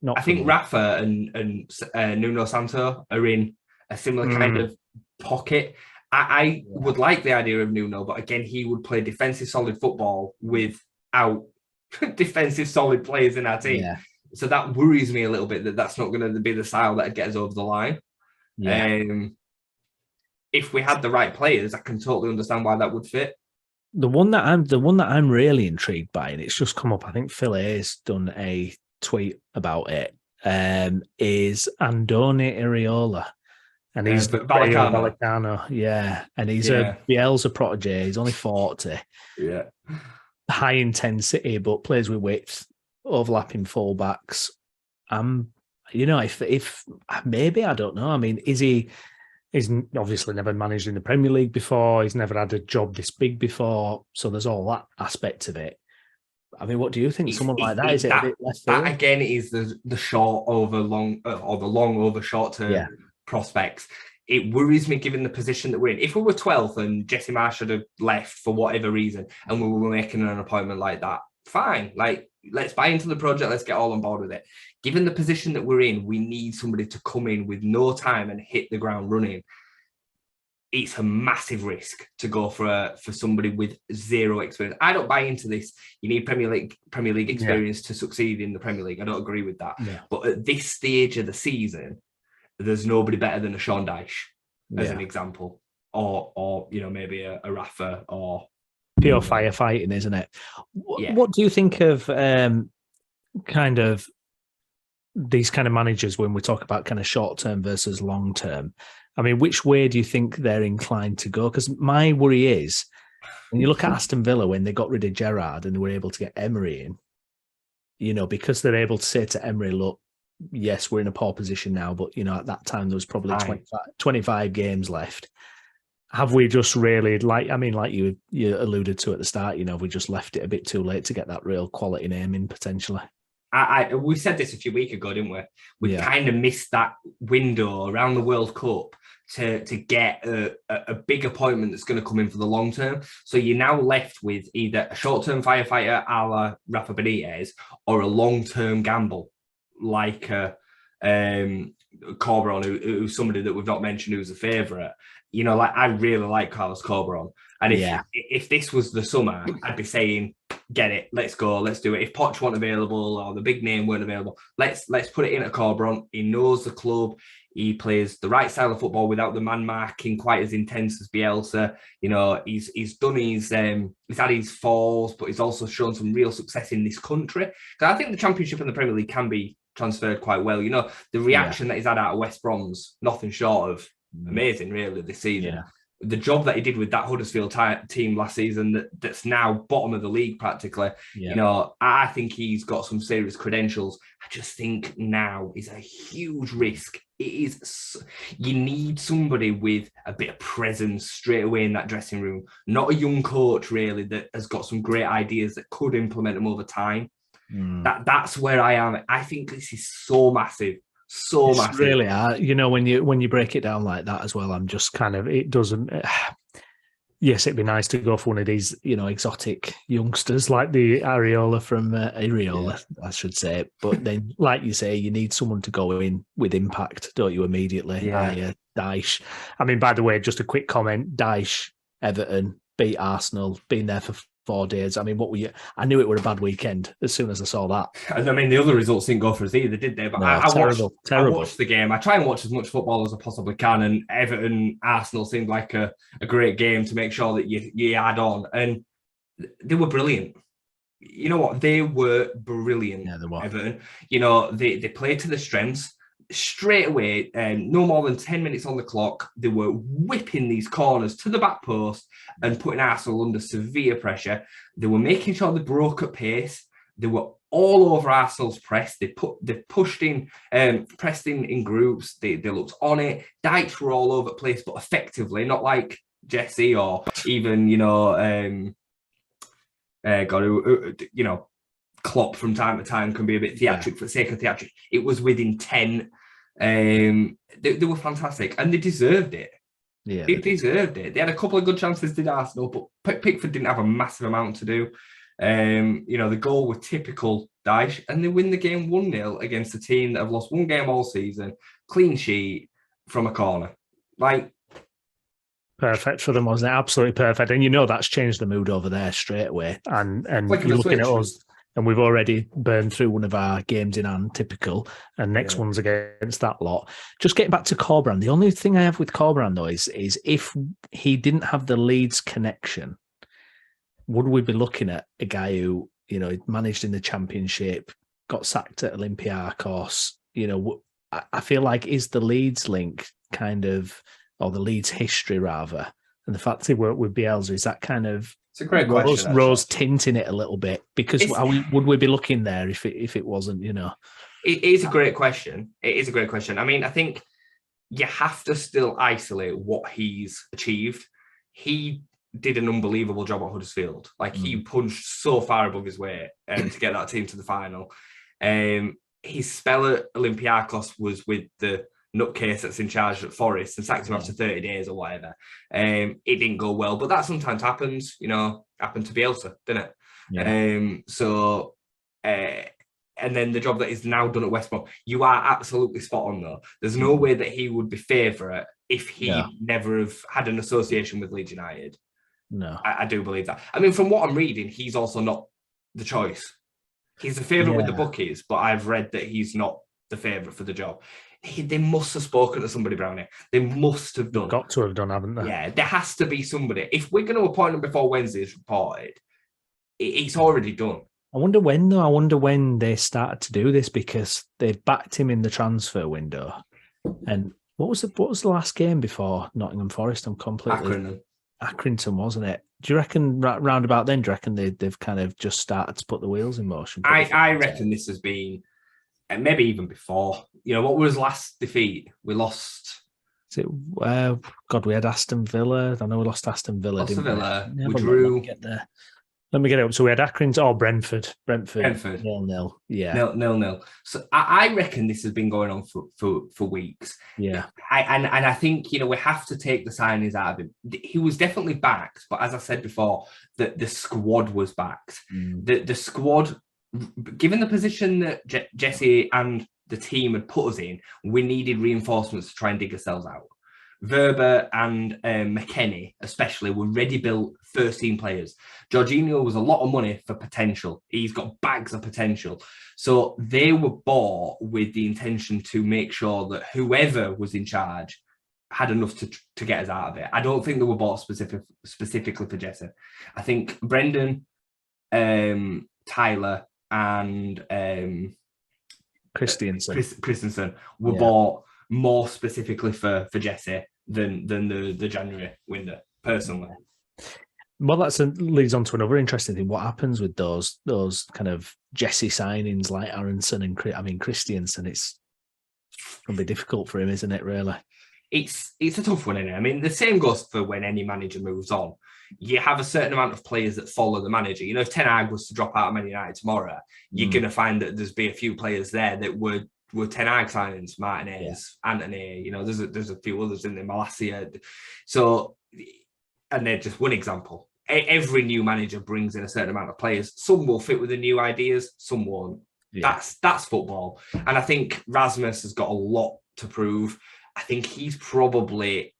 not I for think me. Rafa and Nuno Santo are in a similar kind of pocket. I would like the idea of Nuno, but again, he would play defensive solid football without defensive solid players in our team. Yeah. So that worries me a little bit that that's not going to be the style that gets us over the line. Yeah. If we had the right players, I can totally understand why that would fit. The one that I'm really intrigued by, and it's just come up. I think Phil A's done a tweet about it. Is Andoni Iraola, and he's the Rayo Vallecano, yeah, and he's a Bielsa protege. He's only 40, yeah, high intensity, but plays with width, overlapping fullbacks. If maybe I don't know. I mean, he's obviously never managed in the Premier League before. He's never had a job this big before. So there's all that aspect of it. I mean, what do you think? Someone like that, is it a bit less? That again is the short over long or the long over short term prospects. It worries me given the position that we're in. If we were 12th and Jesse Marsch had have left for whatever reason and we were making an appointment like that, fine. Like, let's buy into the project. Let's get all on board with it. Given the position that we're in, we need somebody to come in with no time and hit the ground running. It's a massive risk to go for somebody with zero experience. I don't buy into this. You need Premier League experience to succeed in the Premier League. I don't agree with that. Yeah. But at this stage of the season, there's nobody better than a Sean Dyche, as an example, or maybe a Rafa or pure firefighting, isn't it? What do you think of kind of these kind of managers when we talk about kind of short term versus long term? I mean, which way do you think they're inclined to go? Because my worry is, when you look at Aston Villa, when they got rid of Gerrard and they were able to get Emery in, because they're able to say to Emery, look, yes, we're in a poor position now, but, at that time there was probably 25 games left. Have we just really, like you alluded to at the start, have we just left it a bit too late to get that real quality name in potentially? We said this a few weeks ago, didn't we? We kind of missed that window around the World Cup to get a big appointment that's going to come in for the long term. So you're now left with either a short-term firefighter a la Rafa Benitez or a long-term gamble like Corberon, who's somebody that we've not mentioned who's a favourite. I really like Carlos Corberon. And if this was the summer, I'd be saying, get it, let's go, let's do it. If Poch weren't available or the big name weren't available, let's put it in at Corberon. He knows the club. He plays the right style of football without the man marking quite as intense as Bielsa. He's done he's had his falls, but he's also shown some real success in this country. Because I think the Championship and the Premier League can be transferred quite well. The reaction that he's had out of West Brom's nothing short of amazing, really, this season. The job that he did with that Huddersfield team last season that's now bottom of the league practically, I think he's got some serious credentials. I just think now is a huge risk. It is. You need somebody with a bit of presence straight away in that dressing room, not a young coach really that has got some great ideas that could implement them over time. That's where I am. I think this is so massive. So massive. Really, when you break it down like that as well, I'm just kind of, it doesn't. Yes, it'd be nice to go for one of these, exotic youngsters like the Areola I should say. But then, like you say, you need someone to go in with impact, don't you? Immediately, Dyche. I mean, by the way, just a quick comment: Dyche, Everton beat Arsenal, been there for 4 days. I mean, I knew it were a bad weekend as soon as I saw that. And I mean, the other results didn't go for us either, did they? But no, I watched the game. I try and watch as much football as I possibly can. And Everton, Arsenal seemed like a great game to make sure that you add on. And they were brilliant. You know what? They were brilliant, they were. Everton. They played to their strengths. Straight away, no more than 10 minutes on the clock, they were whipping these corners to the back post and putting Arsenal under severe pressure. They were making sure they broke at pace. They were all over Arsenal's press. They pushed in, pressed in groups. They looked on it. Dyche were all over the place, but effectively, not like Jesse or even Klopp from time to time can be a bit theatric for the sake of theatric. It was with intent. They were fantastic and they deserved it. Yeah, they deserved it. They had a couple of good chances, did Arsenal, but Pickford didn't have a massive amount to do. The goal were typical Dyche, and they win the game 1-0 against a team that have lost one game all season, clean sheet from a corner. Like, perfect for them, wasn't it? Absolutely perfect. And that's changed the mood over there straight away. And you're looking at us, and we've already burned through one of our games in hand, typical, and next one's against that lot. Just getting back to Corberán, the only thing I have with Corberán, though, is if he didn't have the Leeds connection, would we be looking at a guy who, managed in the Championship, got sacked at Olympiacos? I feel like, is the Leeds link kind of, or the Leeds history rather, and the fact he worked with Bielsa, is that kind of, it's a great question, rose tinting it a little bit? Because would we be looking there if it wasn't, It is a great question. It is a great question. I mean, I think you have to still isolate what he's achieved. He did an unbelievable job at Huddersfield. Like, he punched so far above his weight to get that team to the final. His spell at Olympiacos was with the nutcase that's in charge at Forest and sacked him after 30 days or whatever. It didn't go well, but that sometimes happens. Happened to Bielsa, didn't it? Yeah. And then the job that is now done at West Brom, you are absolutely spot on, though. There's no way that he would be favourite if he never have had an association with Leeds United. No, I do believe that. I mean, from what I'm reading, he's also not the choice. He's the favourite with the bookies, but I've read that he's not the favourite for the job. They must have spoken to somebody, Brownie. They must have done. Got to have done, haven't they? Yeah, there has to be somebody. If we're going to appoint him before Wednesday is reported, it's already done. I wonder when, though. I wonder when they started to do this, because they backed him in the transfer window. And what was the last game before Nottingham Forest? I'm completely... Accrington, wasn't it? Do you reckon round about then, do you reckon they've kind of just started to put the wheels in motion? I reckon this has been, and maybe even before. What was last defeat? We lost... Is it, we had Aston Villa. I know we lost Aston Villa, didn't we? We drew... Let me get it up. So we had Accrington or Brentford. 0-0. Yeah. 0-0. So I reckon this has been going on for weeks. Yeah. I think, we have to take the signings out of him. He was definitely backed, but as I said before, the squad was backed. The squad, given the position that Jesse and the team had put us in, we needed reinforcements to try and dig ourselves out. Verber and McKennie, especially, were ready-built first-team players. Jorginho was a lot of money for potential. He's got bags of potential. So they were bought with the intention to make sure that whoever was in charge had enough to get us out of it. I don't think they were bought specifically for Jesse. I think Brendan, Tyler, and Christensen were bought more specifically for Jesse than the January window, personally. Well, that leads on to another interesting thing. What happens with those kind of Jesse signings like Aronson and Christiansen? It's going to be difficult for him, isn't it, really? It's a tough one, isn't it? I mean, the same goes for when any manager moves on. You have a certain amount of players that follow the manager. If Ten Hag was to drop out of Man United tomorrow, you're going to find that there's be a few players there that were Ten Hag signings, Martinez, Anthony, there's a few others in there, Malacia. So, and they're just one example. Every new manager brings in a certain amount of players. Some will fit with the new ideas, some won't. Yeah. That's football. And I think Rasmus has got a lot to prove. I think he's probably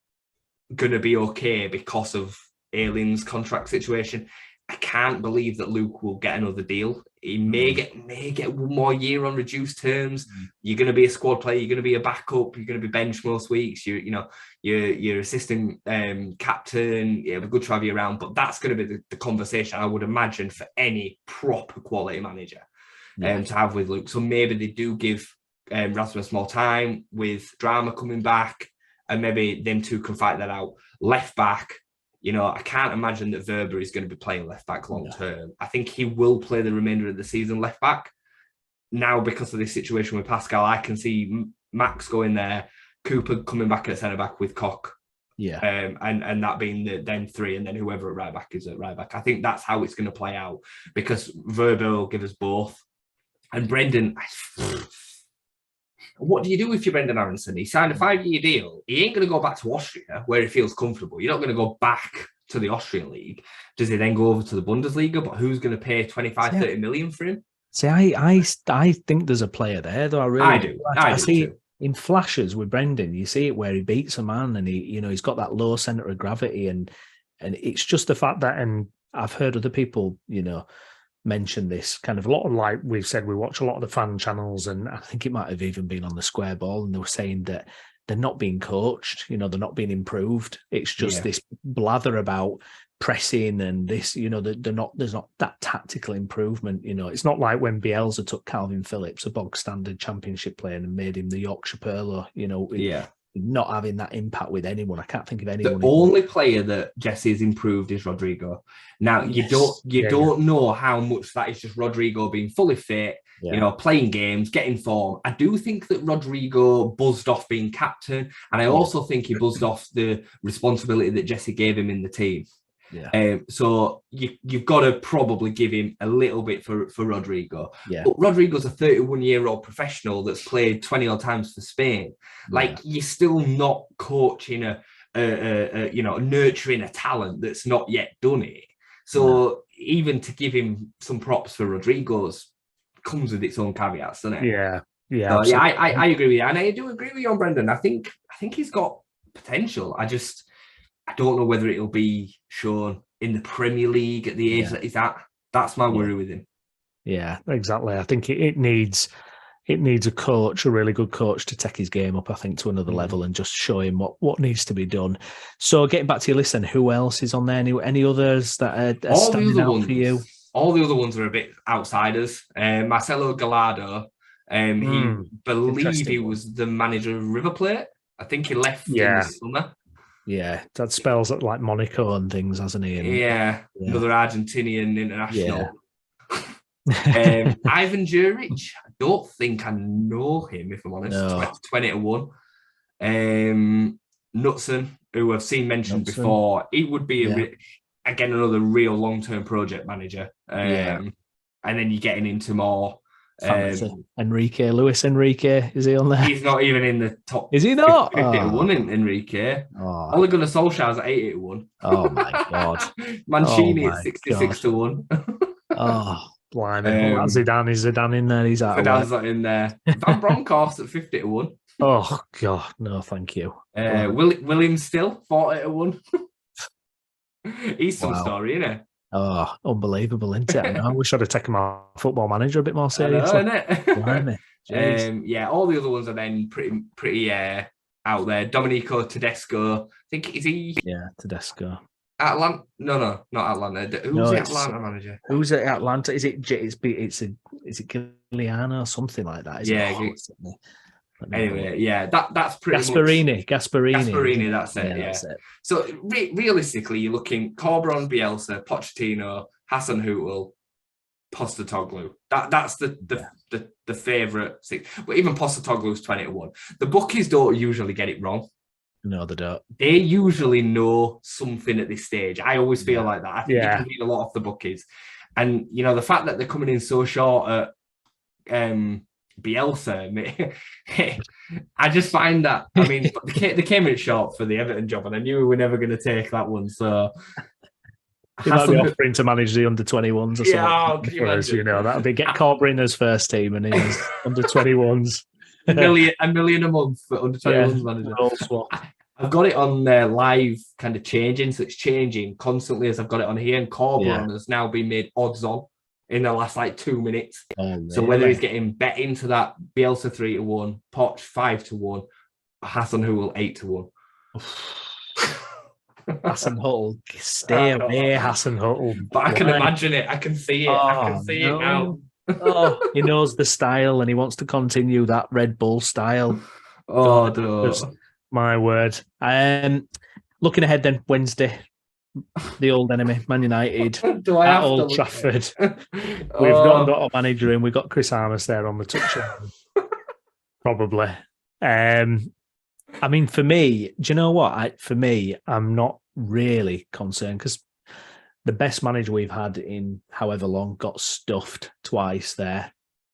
going to be okay because of Ayling's contract situation. I can't believe that Luke will get another deal. He may get one more year on reduced terms. You're going to be a squad player. You're going to be a backup. You're going to be benched most weeks. You're assistant captain. It'll be good to have you around. But that's going to be the conversation, I would imagine, for any proper quality manager to have with Luke. So maybe they do give Rasmus more time with Drama coming back, and maybe them two can fight that out. Left back. I can't imagine that Verber is going to be playing left back long term. I think he will play the remainder of the season left back. Now, because of this situation with Pascal, I can see Max going there, Cooper coming back at centre back with Koch. Yeah. And that being then three, and then whoever at right back is at right back. I think that's how it's going to play out, because Verber will give us both. And Brendan, what do you do if you're Brendan Aronson? He signed a 5-year deal. He ain't going to go back to Austria where he feels comfortable. You're not going to go back to the Austrian league. Does he then go over to the Bundesliga? But who's going to pay 25, 30 million for him? See, I think there's a player there, though. I really do. I do see too. In flashes with Brendan. You see it where he beats a man, and he's got that low center of gravity, and it's just the fact that, and I've heard other people, mention this kind of a lot of, like we've said, we watch a lot of the fan channels, and I think it might have even been on the Square Ball, and they were saying that they're not being coached, they're not being improved. It's just this blather about pressing and this, there's not that tactical improvement. It's not like when Bielsa took Calvin Phillips, a bog standard championship player, and made him the Yorkshire Pearler, not having that impact with anyone. I can't think of anyone. The only player that Jesse's improved is Rodrigo. Now, you don't know how much that is just Rodrigo being fully fit, playing games, getting form. I do think that Rodrigo buzzed off being captain, and I also think he buzzed off the responsibility that Jesse gave him in the team. So you've got to probably give him a little bit for Rodrigo. But Rodrigo's a 31-year-old professional that's played 20 odd times for Spain. Like, you're still not coaching nurturing a talent that's not yet done it. So even to give him some props for Rodrigo's comes with its own caveats, doesn't it? Yeah. So, I agree with you, and I do agree with you on Brendan. I think he's got potential. I don't know whether it'll be shown in the Premier League at the age that he's at. That's my worry with him. Yeah, exactly. I think it needs a coach, a really good coach, to take his game up, I think, to another level and just show him what needs to be done. So getting back to your list, then, who else is on there? Any others that are standing out for you? All the other ones are a bit outsiders. Marcelo Gallardo, he believed he was the manager of River Plate. I think he left in the summer. Yeah, that spells like Monaco and things, hasn't he? And, another Argentinian international. Ivan Juric, I don't think I know him, if I'm honest. No. 20-1. Knutson, who I've seen mentioned before, he would be again another real long-term project manager. And then you're getting into more Luis Enrique, is he on there? He's not even in the top. Is he not? 50-1 in Enrique. Ole Gunnar Solskjaer's at 80-1. Oh my god. Mancini at 66-1. Oh, blimey. Zidane in there. He's out. Zidane's not in there. Van Bronckhorst at 50-1. Oh god, no, thank you. William Still 40-1. He's some story, isn't he? Oh, unbelievable, isn't it? I wish I'd have taken my Football Manager a bit more seriously. All the other ones are then pretty out there. Domenico Tedesco, I think, is he? Yeah, Tedesco. Atlanta? No, not Atlanta. Who's the Atlanta manager? Who's at Atlanta? Is it Giuliano or something like that? Anyway, that's pretty Gasparini. much... Gasparini, that's it, That's it. So realistically, you're looking Corberan, Bielsa, Pochettino, Hassan Hutel, Postecoglou. That's the favourite six. But even Postecoglou's 20-1. The bookies don't usually get it wrong. No, they don't. They usually know something at this stage. I always feel like that. I think you can read a lot off the bookies. And, the fact that they're coming in so short at... Bielsa, I just find that, they came in short for the Everton job, and I knew we were never going to take that one. So he might be offering to manage the under-21s or something. That would be get Corberan as first team, and he's under-21s. a million a month for under-21s manager. I've got it on live, kind of changing, so it's changing constantly as I've got it on here, and Corberan has now been made odds on in the last 2 minutes. So whether he's getting bet into that, Bielsa 3-1, Poch 5-1, Hassan Hutel 8-1. Hassan Hutel, stay away, Hassan Hutel. But I can imagine it. I can see it. I can see it now. He knows the style, and he wants to continue that Red Bull style. My word. Looking ahead then, Wednesday. The old enemy, Man United, at Old Trafford. We've not got a manager in. We've got Chris Armas there on the touchline. Probably. For me, do you know what? I'm not really concerned, because the best manager we've had in however long got stuffed twice there.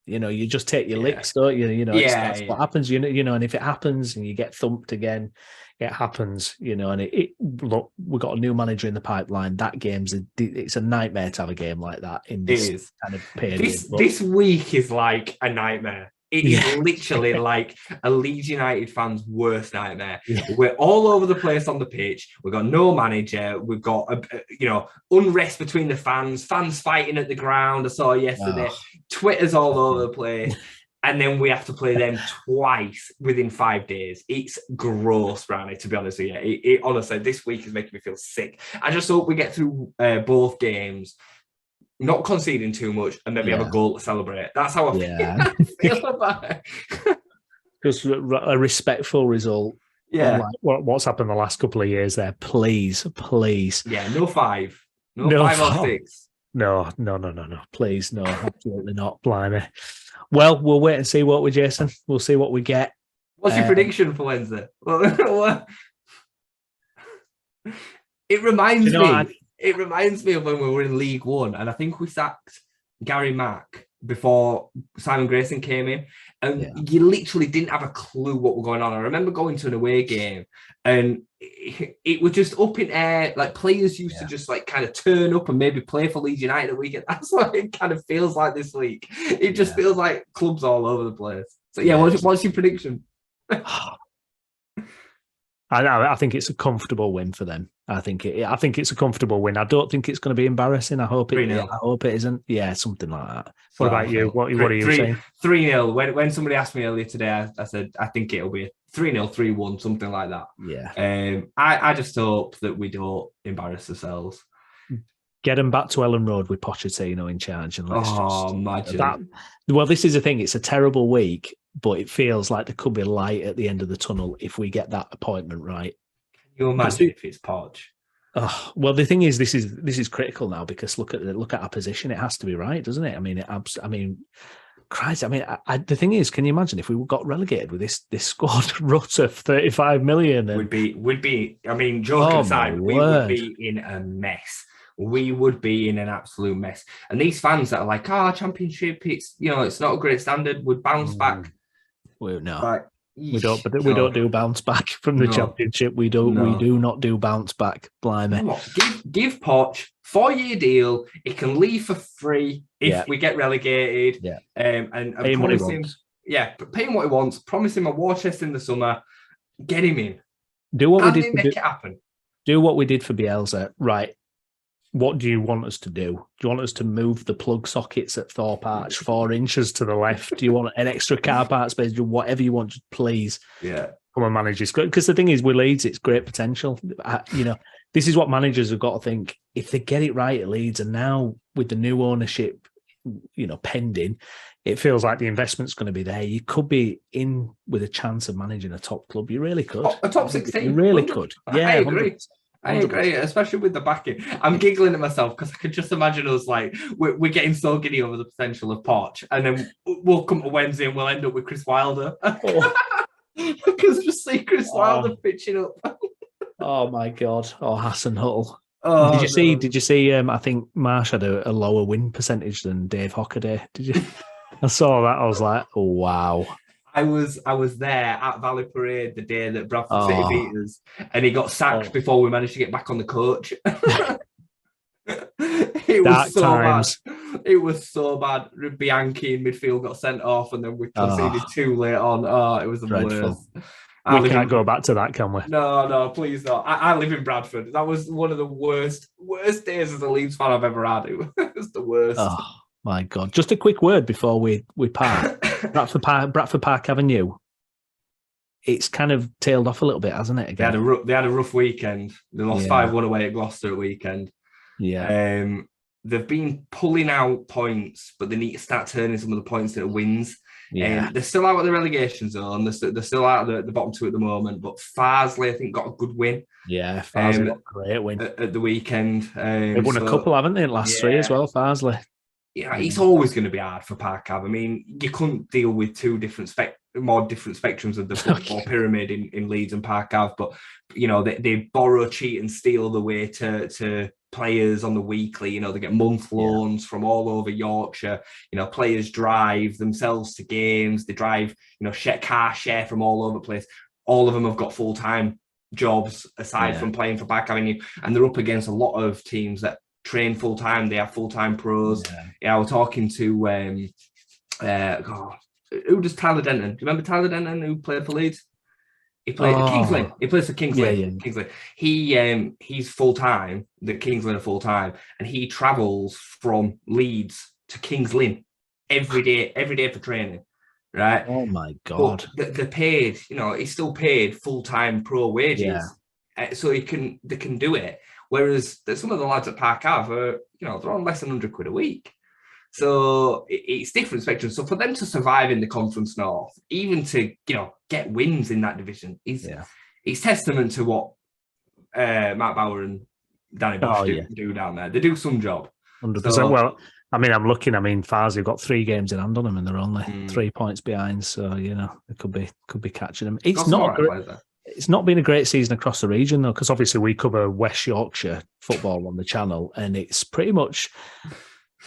you just take your licks, don't you? That's what happens. And if it happens and you get thumped again, it happens. And look, we've got a new manager in the pipeline. That it's a nightmare to have a game like that in this kind of period. This week is like a nightmare. It is literally like a Leeds United fan's worst nightmare. Yeah. We're all over the place on the pitch. We've got no manager. We've got, unrest between the fans fighting at the ground. I saw yesterday. Twitter's all over the place. And then we have to play them twice within 5 days. It's gross, Brownie, to be honest with you. Honestly, this week is making me feel sick. I just hope we get through both games, not conceding too much, and maybe have a goal to celebrate. That's how I feel about it. Just a respectful result. Yeah. Like what's happened the last couple of years there? Please. Yeah, no 5. No 5 or 6. No. Please, no, absolutely not. Blimey. Well, we'll wait and see what we, Jason. We'll see what we get. What's your prediction for Wednesday? It reminds me. It reminds me of when we were in League One, and I think we sacked Gary Mack before Simon Grayson came in, and you literally didn't have a clue what was going on. I remember going to an away game, and it was just up in air. Like players used to just like kind of turn up and maybe play for Leeds United a weekend. That's what it kind of feels like this week. It just feels like clubs all over the place. So what's your prediction? I think it's a comfortable win for them. I think it's a comfortable win. I don't think it's going to be embarrassing. I hope it isn't. Yeah, something like that. What about you? What are you saying? 3-0. When somebody asked me earlier today, I said I think it'll be 3-0, 3-1, something like that. Yeah. I just hope that we don't embarrass ourselves. Get them back to Ellen Road with Pochettino in charge, and imagine that. Well, this is the thing. It's a terrible week, but it feels like there could be light at the end of the tunnel if we get that appointment right. Can you imagine if it's Poch? Oh, well, the thing is, this is critical now because look at our position. It has to be right, doesn't it? Christ. The thing is, can you imagine if we got relegated with this squad rut of 35 million? And... Would be. I mean, joking aside, we would be in a mess. We would be in an absolute mess. And these fans that are like, Championship, it's not a great standard, would bounce back. We don't do bounce back from the Championship. We do not do bounce back. Blimey. Give Poch 4-year deal. He can leave for free if we get relegated. Yeah. And pay him promise him. Yeah, pay him what he wants. Promise him a war chest in the summer. Get him in. Do what we did. Make it happen. Do what we did for Bielsa. Right. What do you want us to do? Do you want us to move the plug sockets at Thorpe Arch 4 inches to the left? Do you want an extra car park space? Do whatever you want, please. Yeah. Come and manage this. Because the thing is, with Leeds, it's great potential. This is what managers have got to think. If they get it right at Leeds, and now with the new ownership, pending, it feels like the investment's going to be there. You could be in with a chance of managing a top club. You really could. A top 16. You really could. Yeah, I agree. 100%. I agree, especially with the backing. I'm giggling at myself because I can just imagine us like we're getting so giddy over the potential of Poch, and then we'll come to Wednesday and we'll end up with Chris Wilder. Because just see Chris Wilder pitching up. Oh my God! Or Hassan Huttle. Did you see? I think Marsh had a lower win percentage than Dave Hockaday. Did you? I saw that. I was like, oh wow. I was there at Valley Parade the day that Bradford City beat us, and he got sacked before we managed to get back on the coach. It was so bad. It was so bad. Bianchi in midfield got sent off, and then we conceded 2 late on. It was the worst. We can't go back to that, can we? No, please not. I live in Bradford. That was one of the worst days as a Leeds fan I've ever had. It was the worst. Oh my God! Just a quick word before we part. Bradford Park Avenue. It's kind of tailed off a little bit, hasn't it? Again, they had a rough weekend. They lost 5-1 away at Gloucester at weekend. Yeah. They've been pulling out points, but they need to start turning some of the points into wins. Yeah. They're still out of the relegation zone. They're still out of the bottom 2 at the moment. But Farsley, I think, got a good win. Yeah, Farsley got a great win at the weekend. They've won a couple, haven't they? Last 3 as well, Farsley. Yeah, it's always going to be hard for Park Ave. I mean, you couldn't deal with 2 different more different spectrums of the football pyramid in Leeds and Park Ave, but they borrow, cheat, and steal the way to players on the weekly. They get month loans from all over Yorkshire. Players drive themselves to games. They drive, car share from all over the place. All of them have got full-time jobs aside from playing for Park Avenue, and they're up against a lot of teams that train full-time. They have full-time pros. I was talking to who does Tyler Denton? Do you remember Tyler Denton, who played for Leeds? He played at Kingsley. He plays for Kingsley. Kingsley. He's full time. The Kingsley are full time, and he travels from Leeds to Kings Lynn every day for training. Right? Oh my God! But they're paid. He's still paid full time pro wages, so they can do it. Whereas some of the lads at Park Ave are, they're on less than £100 a week. So it's different spectrum. So for them to survive in the Conference North, even to get wins in that division, it's testament to what Matt Bauer and Danny Bush do down there. They do some job. 100%. So, well, I mean, I'm looking. I mean, Farsley have got 3 games in hand on them, and they're only 3 points behind. So they could be catching them. It's not been a great season across the region though, because obviously we cover West Yorkshire football on the channel, and it's pretty much.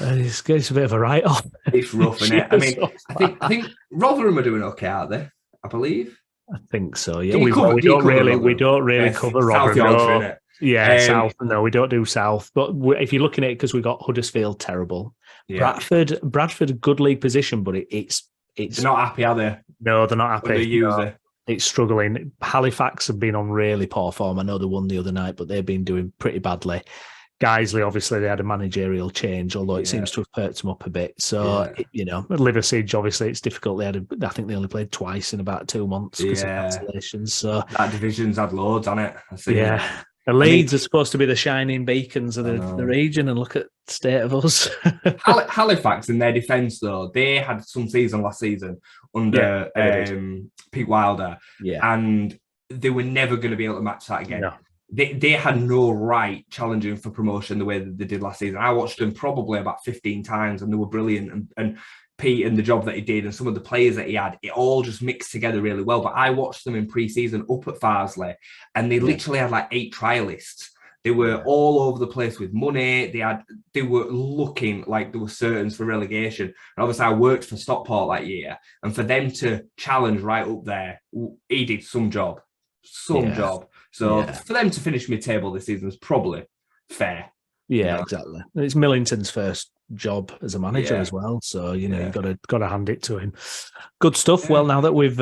It's a bit of a write-off. It's rough, isn't it? I mean, I think Rotherham are doing okay, aren't they? I believe. I think so. Yeah, we don't really cover Rotherham. No. South. No, we don't do South. But if you're looking at it, because we got Huddersfield terrible, Bradford, a good league position, but it's they're not happy, are they? No, they're not happy. It's struggling. Halifax have been on really poor form. I know they won the other night, but they've been doing pretty badly. Guiseley, obviously, they had a managerial change, although it seems to have perked them up a bit. So, Liversidge, obviously, it's difficult. I think they only played twice in about 2 months because of cancellations. So that division's had loads on it. The Leeds are supposed to be the shining beacons of the region, and look at the state of us. Halifax, in their defence, though, they had some season last season under Pete Wilder, and they were never going to be able to match that again. No. They had no right challenging for promotion the way that they did last season. I watched them probably about 15 times, and they were brilliant. And Pete and the job that he did, and some of the players that he had, it all just mixed together really well. But I watched them in pre-season up at Farsley, and they literally had like 8 trialists. They were all over the place with money. They were looking like they were certain for relegation. And obviously, I worked for Stockport that year, and for them to challenge right up there, he did some job. So for them to finish mid-table this season is probably fair. Yeah, exactly. It's Millington's first job as a manager as well, so you've got to hand it to him. Good stuff. Well, now that we've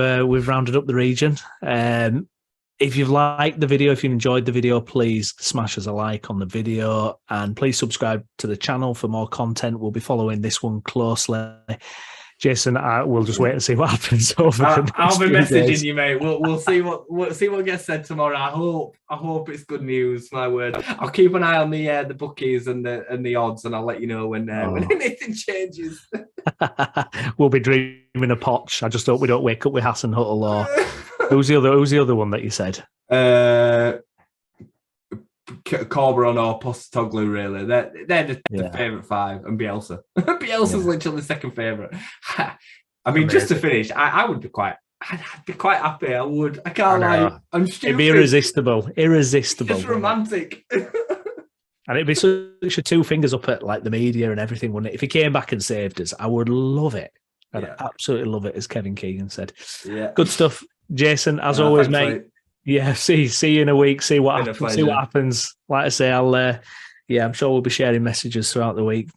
rounded up the region, if you've liked the video, if you enjoyed the video, please smash us a like on the video, and please subscribe to the channel for more content. We'll be following this one closely. Jason, we'll just wait and see what happens over the next I'll be messaging days. you, mate. We'll see what gets said tomorrow. I hope it's good news. My word. I'll keep an eye on the bookies and the odds, and I'll let you know when anything changes. We'll be dreaming of Poch. I just hope we don't wake up with Hassan Huttle or who's the other one that you said? Corberon or Postecoglou, really. They're the favourite 5, and Bielsa. Bielsa's literally second favourite. I mean, just to finish, I would be quite. I'd be quite happy. I would. I can't lie. I'm stupid. It'd be irresistible. It's romantic. And it'd be such a 2 fingers up at like the media and everything, wouldn't it? If he came back and saved us, I would love it. I'd absolutely love it, as Kevin Keegan said. Yeah. Good stuff, Jason. As always, mate. Mate. Yeah, see you in a week. See what happens. Like I say, I'm sure we'll be sharing messages throughout the week.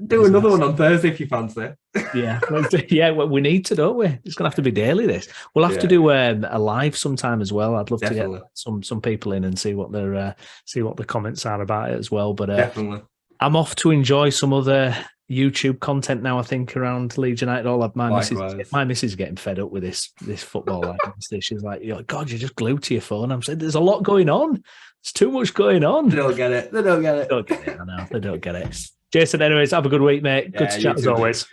Do another one on Thursday if you fancy. Well, we need to, don't we? It's gonna have to be daily. This we'll have to do a live sometime as well. I'd love to get some people in and see what the comments are about it as well. But definitely, I'm off to enjoy some other YouTube content now. I think around Leeds United. My missus is getting fed up with this football. Like, she's like, God, you're just glued to your phone. I'm saying there's a lot going on. There's too much going on. They don't get it. I know they don't get it. Jason, anyways, have a good week, mate. Good to chat as always.